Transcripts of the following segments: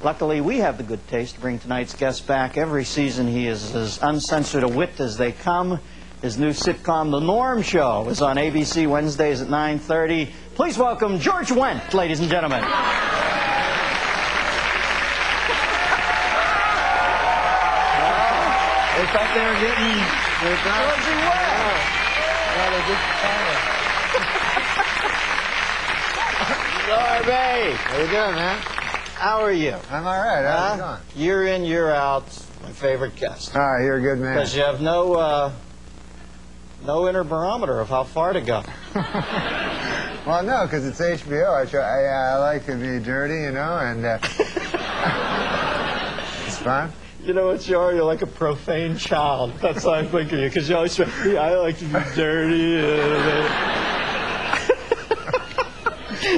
Luckily, we have the good taste to bring tonight's guest back. Every season, he is as uncensored a wit as they come. His new sitcom, The Norm Show, is on ABC Wednesdays at 9:30. Please welcome George Wendt, ladies and gentlemen. They thought they were getting... Georgie Wendt! Yeah, they just Garvey! How you doing, man? How are you? I'm all right. How's it going? Year in, year out, my favorite guest. All right, you're a good man. Because you have no inner barometer of how far to go. Well, no, because it's HBO. I like to be dirty, you know, and it's fun. You know what you are? You're like a profane child. That's how I think of you, because you always say, I like to be dirty.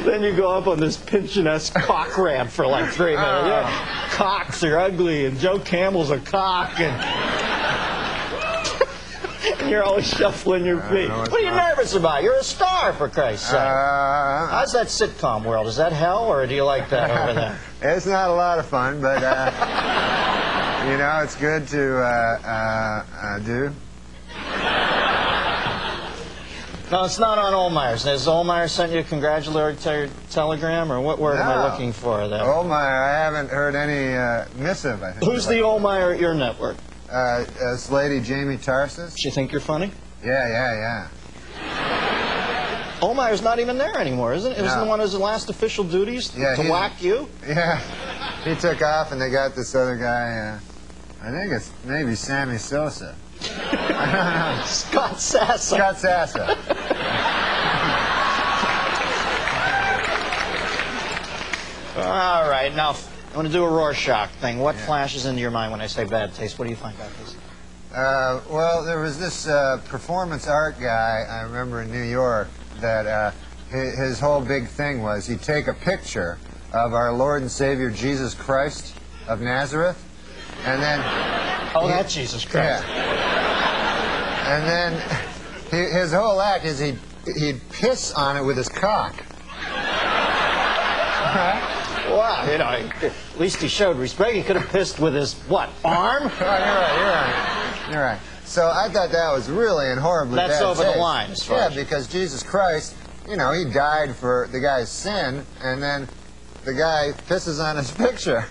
Then you go up on this Pynchon-esque cock rant for like 3 minutes. Yeah, cocks are ugly, and Joe Campbell's a cock, and you're always shuffling your feet. What are you nervous about? You're a star, for Christ's sake. How's that sitcom world? Is that hell, or do you like that over there? It's not a lot of fun, but, you know, it's good to do. No, it's not on Ohlmeyer's. Has Ohlmeyer sent you a congratulatory telegram, or what word am I looking for there? Ohlmeyer, I haven't heard any missive, I think. Who's the Ohlmeyer at your network? This lady, Jamie Tarsis. She think you're funny? Yeah. Ohlmeyer's not even there anymore, isn't it? It was the one of his last official duties to whack you? Yeah. He took off, and they got this other guy, I think it's maybe Sammy Sosa. Scott Sassa. Scott Sassa. All right, now I want to do a Rorschach thing. What flashes into your mind when I say bad taste? What do you find bad taste? Well, there was this performance art guy, I remember in New York, that his whole big thing was he'd take a picture of our Lord and Savior Jesus Christ of Nazareth, and then... Oh, that's Jesus Christ. Yeah. And then his whole act is he'd piss on it with his cock. Wow, you know, at least he showed respect. He could have pissed with his, what, arm? Oh, you're right. So I thought that was really and horribly bad That's over taste. the line, as far as... Yeah, because Jesus Christ, you know, he died for the guy's sin, and then the guy pisses on his picture.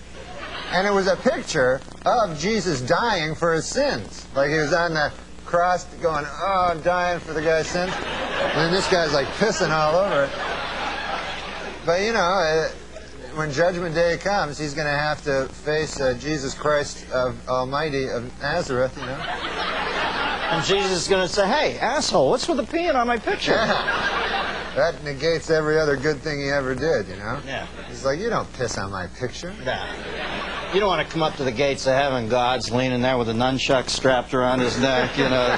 And it was a picture of Jesus dying for his sins. Like he was on the cross going, oh, I'm dying for the guy's sins. And then this guy's like pissing all over it. But, you know, when Judgment Day comes, he's going to have to face Jesus Christ of Almighty of Nazareth, you know. And Jesus is going to say, hey, asshole, what's with the peeing on my picture? Yeah. That negates every other good thing he ever did, you know. Yeah. He's like, you don't piss on my picture. Yeah. You don't want to come up to the gates of heaven, God's leaning there with a nunchuck strapped around his neck, you know.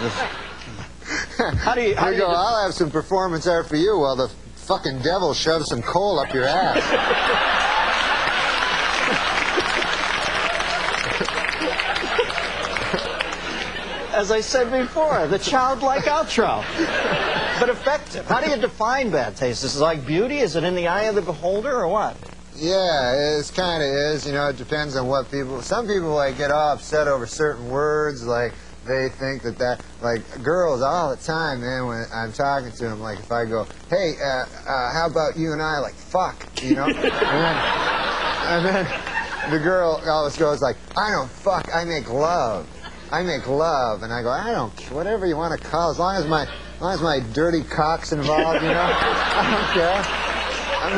How do you go, I'll have some performance art for you while the fucking devil shoves some coal up your ass. As I said before, the childlike outro. But effective. How do you define bad taste? Is it like beauty? Is it in the eye of the beholder, or what? Yeah, it kind of is. You know, it depends on what people... Some people, like, get all upset over certain words. Like, they think that... Like, girls all the time, man, when I'm talking to them, like, if I go, hey, how about you and I, like, fuck, you know? and then the girl always goes, like, I don't fuck, I make love. I make love. And I go, I don't care, whatever you want to call it, as long as my dirty cock's involved, you know? I don't care. I'm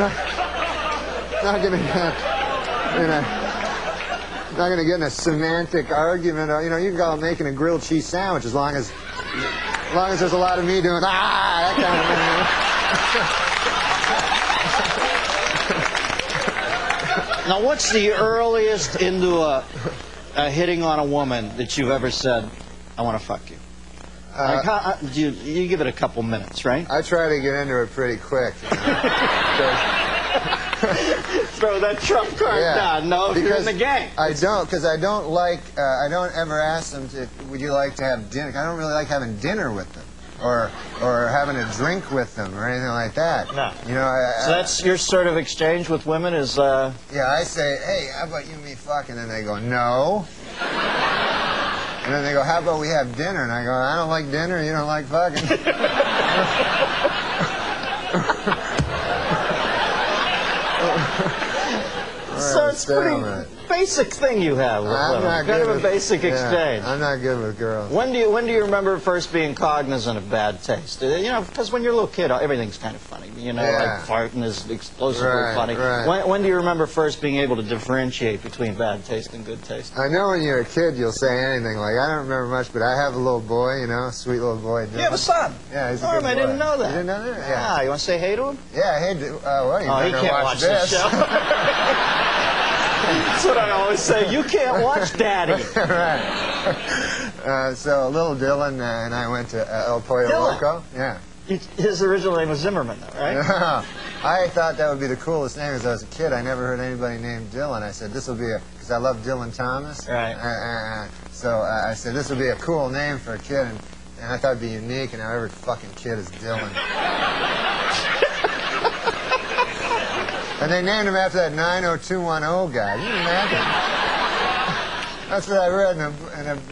not gonna get in a semantic argument. Or, you know, you can call it making a grilled cheese sandwich as long as there's a lot of me doing that kind of thing. Now, what's the earliest into a hitting on a woman that you've ever said, I want to fuck you? Like, you give it a couple minutes, right? I try to get into it pretty quick. You know? Throw that trump card down. No, if you're in the game. I don't ever ask them to, would you like to have dinner? I don't really like having dinner with them. or having a drink with them or anything like that. No. You know, so that's your sort of exchange with women is. Yeah, I say, hey, how about you and me fucking? And they go, no. And then they go, how about we have dinner? And I go, I don't like dinner. You don't like fucking. So it's pretty basic thing you have with women. Kind of a basic exchange. I'm not good with girls. When do you remember first being cognizant of bad taste? You know, because when you're a little kid, everything's kind of funny. You know, like farting is explosively funny. Right. When do you remember first being able to differentiate between bad taste and good taste? I know when you're a kid, you'll say anything. Like, I don't remember much, but I have a little boy, you know, sweet little boy. You have a son? Yeah, he's a Norm, good boy. I didn't know that. You didn't know that? Yeah. Ah, you want to say hey to him? Yeah, hey, well, you better he can't watch this show. That's what I always say. You can't watch Daddy. Right. So little Dylan and I went to El Pollo Loco. Yeah. His original name was Zimmerman, though, right? I thought that would be the coolest name as I was a kid. I never heard anybody named Dylan. I said, this will be because I love Dylan Thomas. Right. So I said, this will be a cool name for a kid. And I thought it'd be unique, and now every fucking kid is Dylan. And they named him after that 90210 guy. Can you imagine? That's what I read in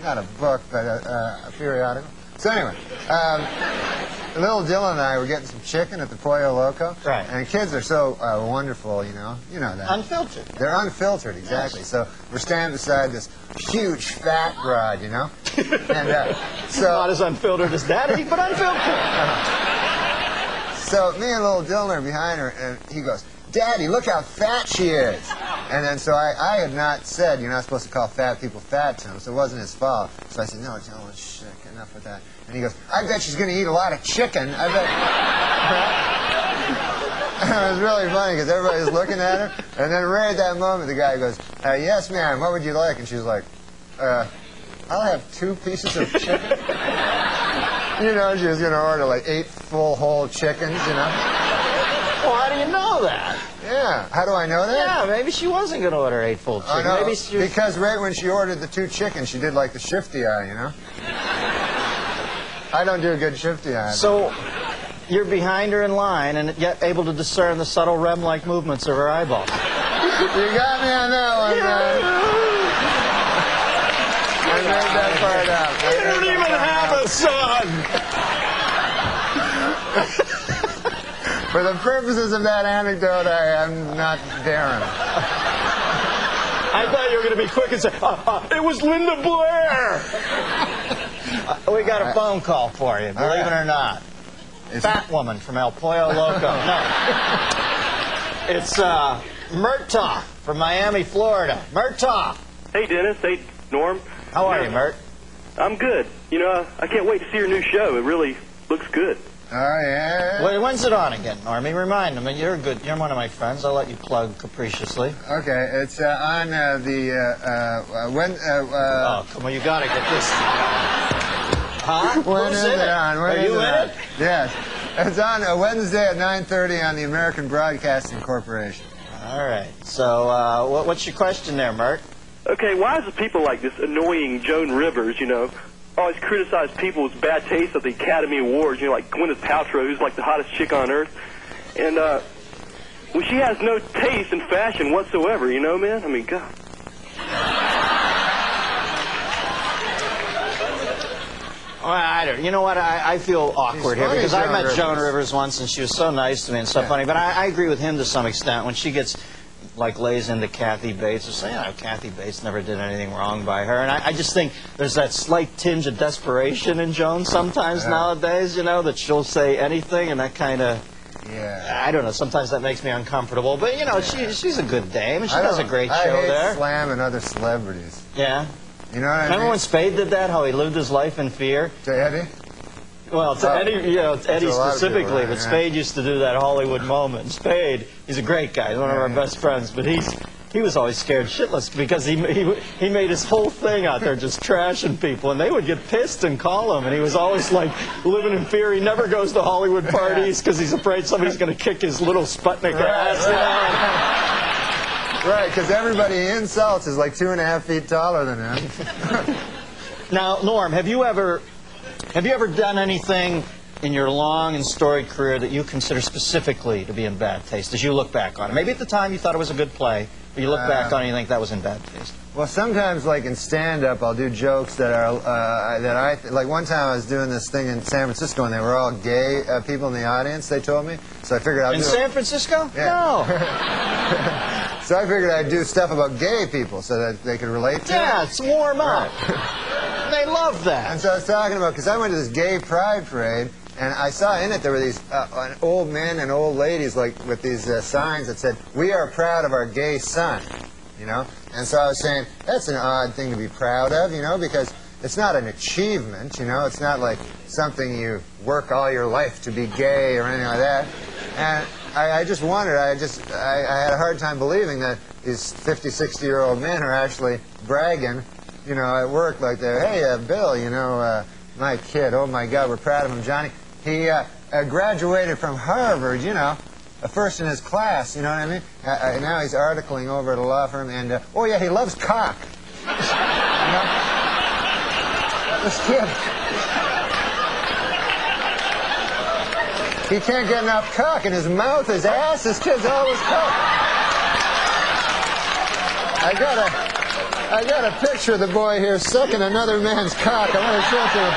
not a book, but a periodical. So anyway, little Dylan and I were getting some chicken at the Pollo Loco. Right. And kids are so wonderful, you know. You know that. Unfiltered. They're unfiltered, exactly. Yes. So we're standing beside this huge fat broad, you know. And so not as unfiltered as Daddy, but unfiltered. So me and little Dylan are behind her, and he goes, Daddy, look how fat she is. And then so I had not said, you're not supposed to call fat people fat to him, so it wasn't his fault. So I said, no, Dylan, shit, enough with that. And he goes, I bet she's going to eat a lot of chicken. I bet. It was really funny because everybody was looking at her. And then right at that moment, the guy goes, yes, ma'am, what would you like? And she was like, I'll have 2 pieces of chicken. You know, she was going to order like 8 full whole chickens, you know. Well, how do you know that? Yeah. How do I know that? Yeah, maybe she wasn't going to order 8 full chicken. Oh, no, maybe she was... because right when she ordered the 2 chickens, she did like the shifty eye, you know? I don't do a good shifty eye. So you're behind her in line and yet able to discern the subtle REM-like movements of her eyeballs. You got me on that one, man. I made that part up. You don't even have a son! For the purposes of that anecdote, I am not Darren. I thought you were going to be quick and say, it was Linda Blair! We got a phone call for you, believe it or not. Fat woman from El Pollo Loco. No. It's Murtaugh from Miami, Florida. Murtaugh! Hey, Dennis. Hey, Norm. How are you, Mert? I'm good. You know, I can't wait to see your new show. It really looks good. Oh, yeah. Well, when's it on again, Normie? Remind me. You're one of my friends. I'll let you plug capriciously. Okay, it's on oh, come on, you gotta get this. Huh? When is it on? Are you in it? Yes. It's on Wednesday at 9:30 on the American Broadcasting Corporation. All right. So, what's your question there, Mert? Okay, why is it people like this annoying Joan Rivers, you know, always criticize people's bad taste at the Academy Awards, you know, like Gwyneth Paltrow, who's like the hottest chick on earth. And, well, she has no taste in fashion whatsoever, you know, man? I mean, God. Well, I don't. You know what? I feel awkward here because I met Joan Rivers once and she was so nice to me and so funny. But I agree with him to some extent when she gets like lays into Kathy Bates or saying, oh, Kathy Bates never did anything wrong by her. And I just think there's that slight tinge of desperation in Joan sometimes nowadays, you know, that she'll say anything and that kind of. Yeah. I don't know. Sometimes that makes me uncomfortable. But, you know, she's a good dame and she does a great show there. I hate slamming other celebrities. Yeah. You know what I mean? Remember when Spade did that, how he lived his life in fear? To Eddie? Well, to Eddie, you know, Eddie specifically, people, right? but Spade used to do that Hollywood moment. Spade, he's a great guy, he's one of our best friends, but he was always scared shitless because he made his whole thing out there just trashing people, and they would get pissed and call him, and he was always like living in fear. He never goes to Hollywood parties because he's afraid somebody's going to kick his little Sputnik ass. Right, because everybody he insults is like 2.5 feet taller than him. Now, Norm, have you ever Have you ever done anything in your long and storied career that you consider specifically to be in bad taste as you look back on it? Maybe at the time you thought it was a good play, but you look back on it and you think that was in bad taste. Well, sometimes, like in stand-up, I'll do jokes that are like one time I was doing this thing in San Francisco, and they were all gay people in the audience. They told me, so I figured I'd in San Francisco? Yeah. No. So I figured I'd do stuff about gay people so that they could relate to it. Yeah, it's warm up. They love that. And so I was talking about, because I went to this gay pride parade, and I saw in it there were these old men and old ladies like with these signs that said, "We are proud of our gay son," you know. And so I was saying, that's an odd thing to be proud of, you know, because it's not an achievement, you know. It's not like something you work all your life to be gay or anything like that. And I just wondered, I had a hard time believing that these 50, 60-year-old men are actually bragging, you know, at work like they're, "Hey, Bill, you know, my kid, oh my God, we're proud of him, Johnny. He graduated from Harvard, you know, first in his class, you know what I mean? And now he's articling over at a law firm, and, oh yeah, he loves cock." You know? This kid, he can't get enough cock in his mouth, his ass, this kid's always cock. I got a picture of the boy here sucking another man's cock. I want to show it to you.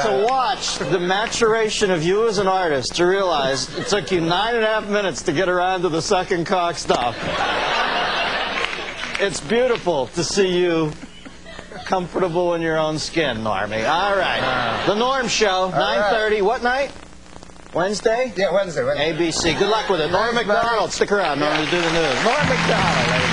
To watch the maturation of you as an artist, to realize it took you 9.5 minutes to get around to the sucking cock stuff. It's beautiful to see you comfortable in your own skin, Normie. All right. The Norm Show, 9:30. What night? Wednesday? Yeah, Wednesday. ABC. Good luck with it. Norm MacDonald. Stick around. Norm will do the news. Norm MacDonald, ladies.